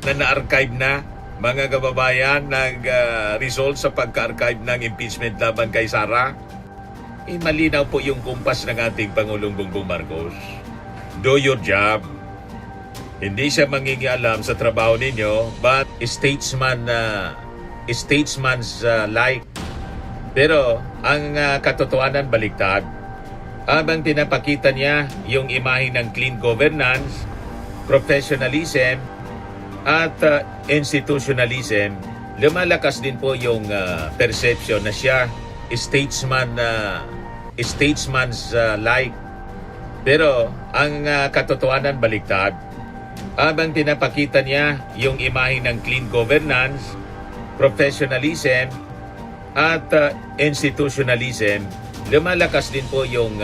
na na-archive na, mga kababayan, nag-result sa pagka-archive ng impeachment laban kay Sara. Malinaw po yung kumpas ng ating Pangulong Bongbong Marcos. Do your job. Hindi siya mangingialam sa trabaho ninyo, but statesman's like. Pero ang katotohanan baliktad. Habang pinapakita niya yung imahe ng clean governance, professionalism, at institutionalism, lumalakas din po yung perception na siya statesman's like. Pero ang katotohanan baliktad. Habang pinapakita niya yung imahe ng clean governance, professionalism, at institutionalism, lumalakas din po yung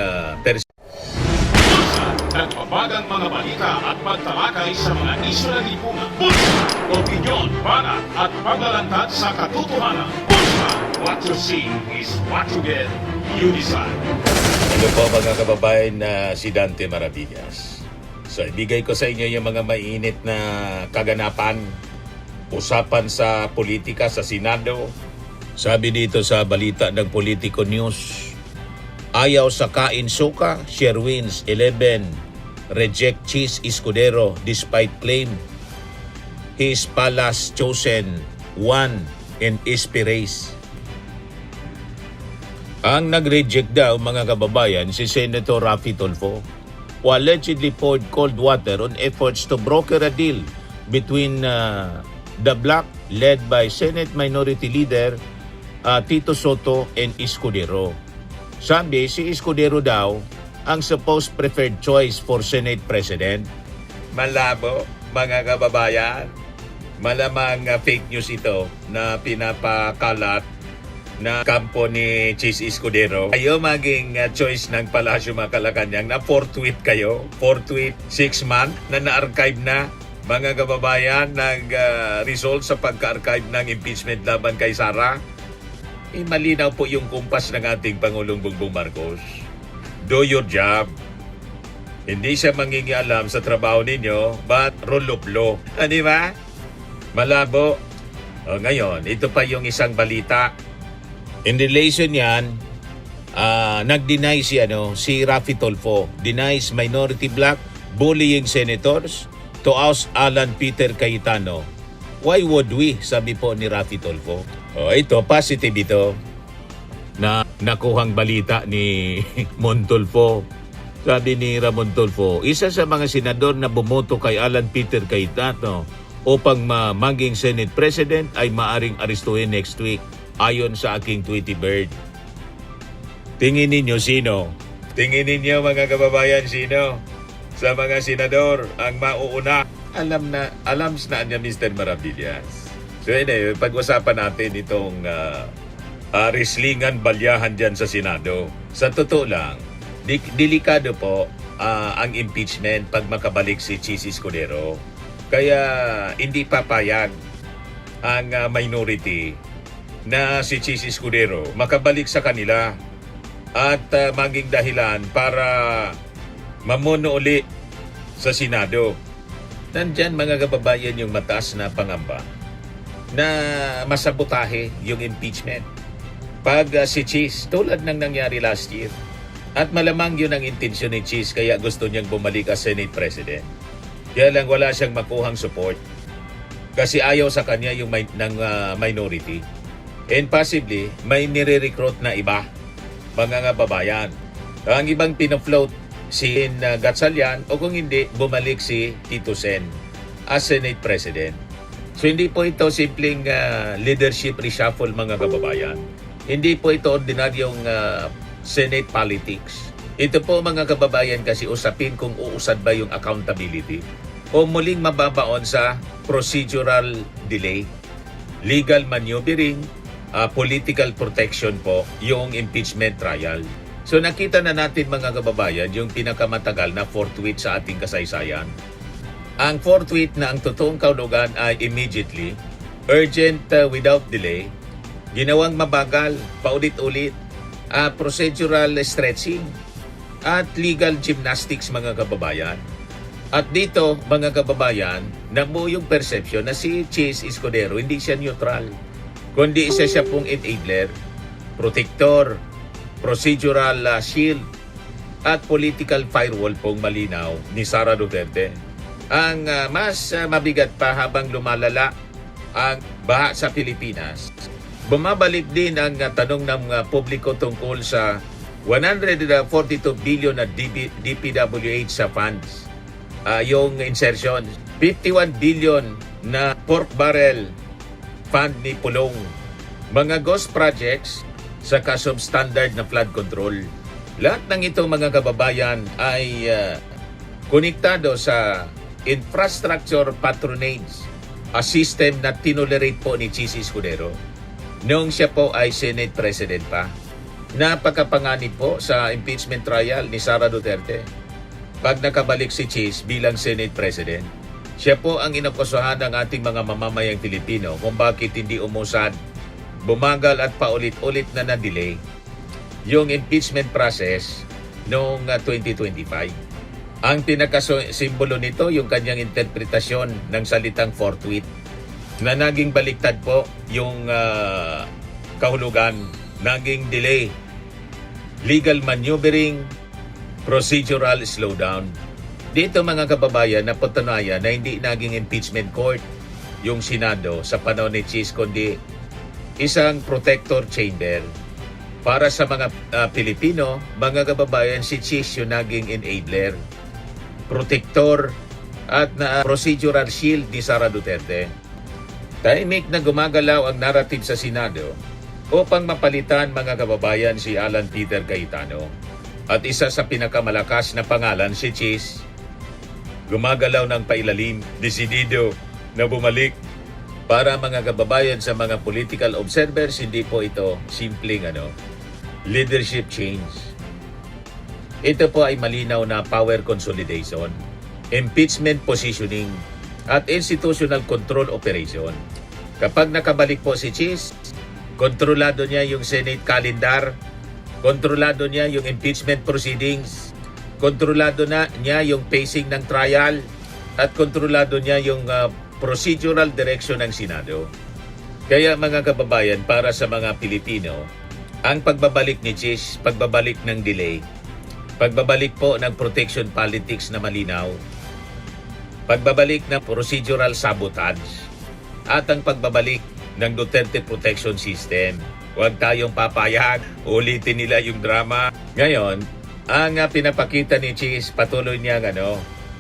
nagbabagang mga balita at pagtalakay sa mga isyu ng lipunan. Bulsa! Opinyon, banat at paglalantad sa katotohanan. Bulsa! What you see is what you get. You decide. Hello po mga kababayan na si Dante Maravillas. So ibigay ko sa inyo yung mga mainit na kaganapan, usapan sa politika sa Senado. Sabi dito sa balita ng Politico News, ayaw sa kain suka, share wins 11. Reject Cheese Escudero despite claim his palace chosen one in SP race. Ang nag-reject daw mga kababayan si Senator Raffy Tulfo, who allegedly poured cold water on efforts to broker a deal between the bloc led by Senate Minority Leader Tito Soto and Escudero. Sabi, si Escudero daw ang supposed preferred choice for Senate President. Malabo, mga kababayan. Malamang fake news ito na pinapakalat na kampo ni Cheese Escudero. Kayo maging choice ng Palasyo Malacanang na forthwith kayo. Forthwith 6 month na na-archive na. Mga kababayan, nag-result sa pagka-archive ng impeachment laban kay Sara. Malinaw po yung kumpas ng ating Pangulong Bongbong Marcos. Do your job. Hindi siya mangingialam sa trabaho ninyo, but rule of law. Di ba? Malabo. Ngayon, ito pa yung isang balita. In relation yan, nag-deny si Raffy Tulfo. Denies minority bloc bullying senators to oust Alan Peter Cayetano. Why would we? Sabi po ni Raffy Tulfo. Ito, positive ito na nakuhang balita ni Montulfo. Sabi ni Ramon Tulfo, isa sa mga senador na bumoto kay Alan Peter Cayetano upang maging Senate President ay maaring arestuhin next week ayon sa aking Tweety Bird. Tingin ninyo sino? Tingin ninyo mga kababayan sino? Sa mga senador ang mauuna. Alam na niya Mr. Maravillas. So anyway, pag-usapan natin itong wrestlingan balyahan dyan sa Senado. Sa totoo lang, delikado po ang impeachment pag makabalik si Cheese Escudero. Kaya hindi papayag ang minority na si Cheese Escudero makabalik sa kanila at maging dahilan para mamuno uli sa Senado. Nandyan mga kababayan yung mataas na pangamba na masabotahe yung impeachment. Pag si Cheese, tulad ng nangyari last year, at malamang yun ang intensyon ni Cheese kaya gusto niyang bumalik as Senate President. Kaya lang wala siyang makuhang support kasi ayaw sa kanya yung minority. And possibly, may nire-recruit na iba, mga kababayan. Ang ibang pinafloat si Gatchalian o kung hindi, bumalik si Tito Sen as Senate President. So hindi po ito simpleng leadership reshuffle mga kababayan. Hindi po ito ordinaryong Senate politics. Ito po mga kababayan kasi usapin kung uusad ba yung accountability o muling mababaon sa procedural delay, legal maneuvering, political protection po yung impeachment trial. So nakita na natin mga kababayan yung pinakamatagal na forthwith sa ating kasaysayan. Ang forthwith na ang totoong kahulugan ay immediately, urgent without delay, ginawang mabagal, paulit-ulit, procedural stretching, at legal gymnastics mga kababayan. At dito, mga kababayan, nabuo yung perception na si Chis Escudero hindi siya neutral, kundi isa siya pong enabler, protector, procedural shield, at political firewall pong malinaw ni Sara Duterte. Ang mas mabigat pa habang lumalala ang baha sa Pilipinas, bumabalik din ang tanong ng publiko tungkol sa 142 billion na DPWH sa funds. Yung insertion, 51 billion na pork barrel fund ni Pulong. Mga ghost projects sa substandard na flood control. Lahat ng ito, mga kababayan, ay konektado sa infrastructure patronage, a system na tinolerate po ni Chis Escudero noong siya po ay Senate President pa. Napakapanganib po sa impeachment trial ni Sara Duterte. Pag nakabalik si Chis bilang Senate President, siya po ang inakusahan ng ating mga mamamayang Pilipino kung bakit hindi umusad, bumagal at paulit-ulit na na-delay yung impeachment process noong 2025. Ang pinakasimbolo nito yung kanyang interpretasyon ng salitang forthwith na naging baliktad po yung kahulugan, naging delay, legal maneuvering, procedural slowdown. Dito, mga kababayan, napatunayan na hindi naging impeachment court yung Senado sa panahon ni Chis, kundi isang protector chamber. Para sa mga Pilipino, mga kababayan, si Chis yung naging enabler, protector at procedural shield ni Sara Duterte. Tahimik na gumagalaw ang narrative sa Senado upang mapalitan, mga kababayan, si Alan Peter Cayetano. At isa sa pinakamalakas na pangalan, si Chis, gumagalaw ng pailalim, desidido na bumalik. Para, mga kababayan, sa mga political observers, hindi po ito simpleng leadership change. Ito po ay malinaw na power consolidation, impeachment positioning, at institutional control operation. Kapag nakabalik po si Chis, kontrolado niya yung Senate calendar, kontrolado niya yung impeachment proceedings, kontrolado na niya yung pacing ng trial, at kontrolado niya yung procedural direction ng Senado. Kaya, mga kababayan, para sa mga Pilipino, ang pagbabalik ni Chis, pagbabalik ng delay, pagbabalik po ng protection politics na malinaw, pagbabalik ng procedural sabotage, at ang pagbabalik ng Duterte Protection System. Huwag tayong papayag, ulitin nila yung drama. Ngayon, ang pinapakita ni Chis, patuloy niya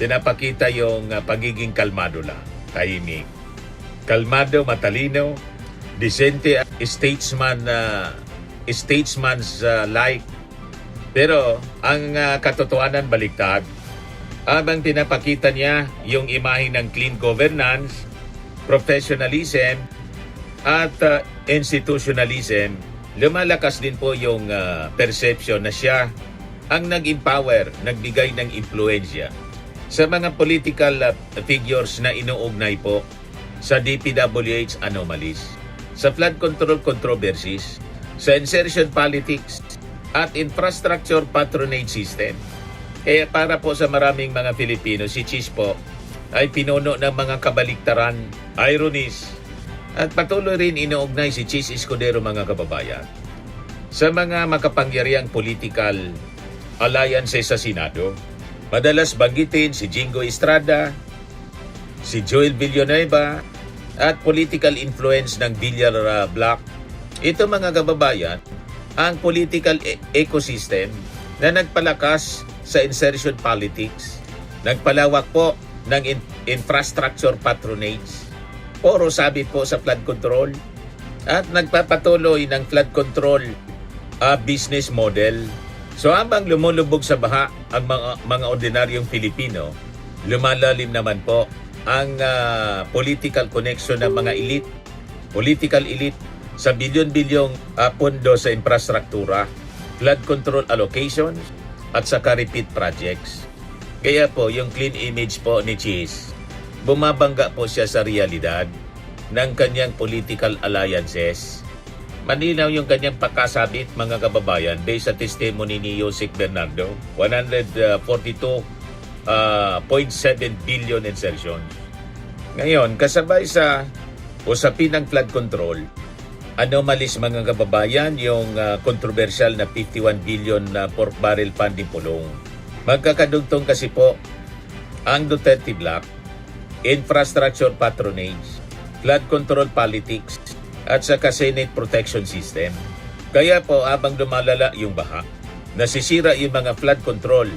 pinapakita yung pagiging kalmado lang, tahimik. Kalmado, matalino, decente, statesman's like. Pero ang katotohanan baliktad. Habang pinapakita niya yung imahe ng clean governance, professionalism, at institutionalism, lumalakas din po yung perception na siya ang nag-empower, nagbigay ng impluensya sa mga political figures na inuugnay po sa DPWH anomalies, sa flood control controversies, sa insertion politics, at infrastructure patronage system. Kaya para po sa maraming mga Pilipino, si Chis po ay pinuno ng mga kabaliktaran, ironies, at patuloy rin inuugnay si Chis Escudero, mga kababayan, sa mga makapangyarihang political alliances sa Senado. Madalas banggitin si Jingo Estrada, si Joel Villanueva, at political influence ng Villar Block. Ito, mga kababayan, ang political ecosystem na nagpalakas sa insertion politics, nagpalawak po ng infrastructure patronage, puro sabi po sa flood control, at nagpapatuloy ng flood control business model. So habang lumulubog sa baha ang mga ordinaryong Pilipino, lumalalim naman po ang political connection ng mga elite, political elite, sa bilyon-bilyong pondo sa infrastruktura, flood control allocations, at sa repeat projects. Kaya po, yung clean image po ni Chis, bumabangga po siya sa realidad ng kanyang political alliances. Malinaw yung kanyang pagkasabit, mga kababayan, based sa testimony ni Yosek Bernardo. 142 0.7 billion insertions. Ngayon, kasabay sa usapin ng flood control, anomalies mga kababayan, yung controversial na 51 billion na pork barrel funding pulong. Magkakadugtong kasi po ang Duterte Block, infrastructure patronage, flood control politics, at saka Senate protection system. Kaya po habang lumalala yung baha, nasisira yung mga flood control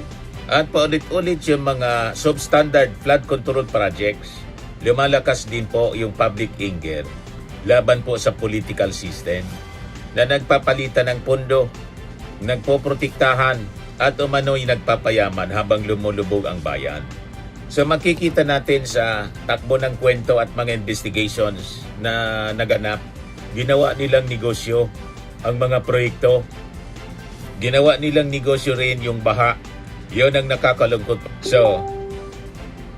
at paulit-ulit yung mga substandard flood control projects, lumalakas din po yung public anger laban po sa political system na nagpapalitan ng pondo, nagpoprotektahan at umano'y nagpapayaman habang lumulubog ang bayan. So makikita natin sa takbo ng kwento at mga investigations na naganap, ginawa nilang negosyo ang mga proyekto. Ginawa nilang negosyo rin yung baha. Yun ang nakakalungkot. So,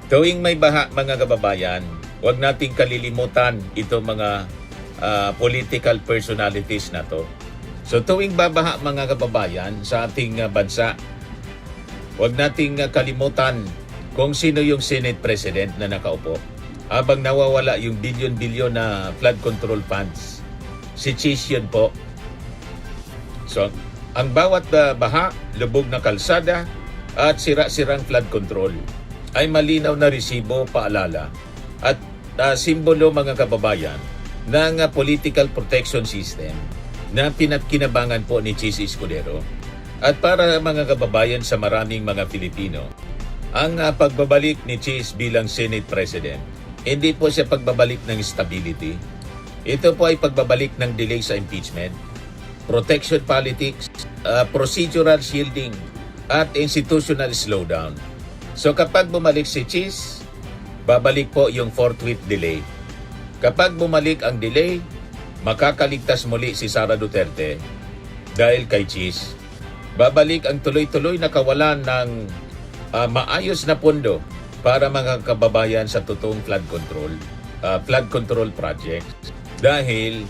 tuwing may baha mga kababayan, huwag nating kalilimutan itong mga political personalities na to. So tuwing babaha mga kababayan sa ating bansa, huwag nating kalimutan kung sino yung Senate President na nakaupo habang nawawala yung bilyon-bilyon na flood control funds. Si Cheese yun po. So, ang bawat baha, lubog na kalsada at sira-sirang flood control ay malinaw na resibo, paalala at simbolo mga kababayan ng political protection system na pinakinabangan po ni Cheese Escudero. At para mga kababayan sa maraming mga Pilipino, ang pagbabalik ni Cheese bilang Senate President, hindi po siya pagbabalik ng stability. Ito po ay pagbabalik ng delay sa impeachment, protection politics, procedural shielding, at institutional slowdown. So kapag bumalik si Cheese, babalik po yung forthwith delay. Kapag bumalik ang delay, makakaligtas muli si Sara Duterte dahil kay Cheese. Babalik ang tuloy-tuloy na kawalan ng maayos na pondo para mga kababayan sa totoong flood control projects. Dahil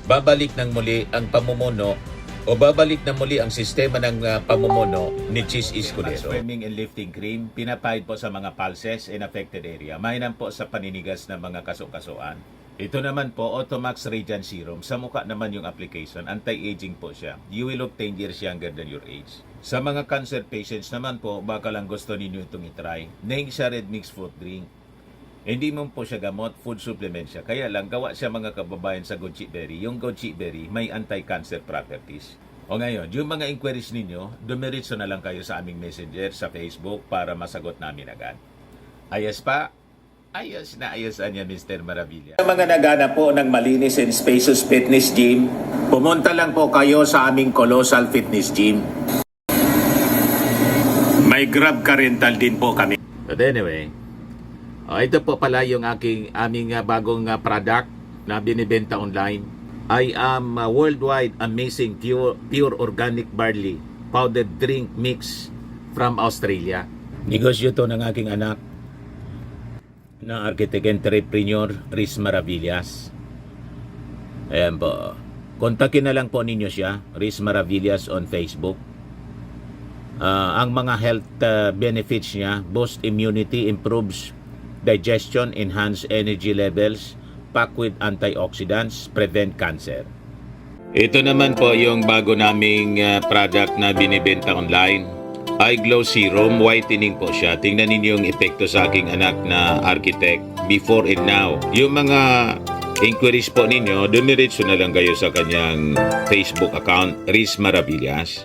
babalik ng muli ang pamumuno o babalik na muli ang sistema ng pamumuno ni Cheese Escudero. Swimming and lifting cream, pinapahid po sa mga pulses in affected area. Mainam po sa paninigas ng mga kaso-kasuan. Ito naman po, Automax Radiant Serum. Sa mukha naman yung application, anti-aging po siya. You will look 10 years younger than your age. Sa mga cancer patients naman po, baka lang gusto ninyo itong itry. Neng siya red mixed fruit drink. Hindi mo po siya gamot, food supplement siya. Kaya lang, gawa siya mga kababayan sa goji berry. Yung goji berry, may anti-cancer properties. O ngayon, yung mga inquiries ninyo, dumiritso na lang kayo sa aming messenger sa Facebook para masagot namin agad. Ayos pa? Ayos na ayos niya, Mr. Maravilla. Sa mga nagana po ng malinis and spacious fitness gym, pumunta lang po kayo sa aming Colossal Fitness Gym. May Grab car rental din po kami. But anyway, ito po pala yung aming bagong product na binibenta online. I am worldwide amazing pure organic barley powdered drink mix from Australia. Negosyo to ng aking anak na architect entrepreneur Riz Maravillas. Ayan po. Kontakin na lang po ninyo siya, Riz Maravillas on Facebook. Ang mga health benefits niya, boost immunity, improves digestion, enhance energy levels, packed with antioxidants, prevent cancer. Ito naman po yung bago naming product na binibenta online. Eye Glow Serum, whitening po siya. Tingnan ninyo yung epekto sa aking anak na architect before and now. Yung mga inquiries po ninyo, dumiretso na lang kayo sa kanyang Facebook account, Riz Maravillas.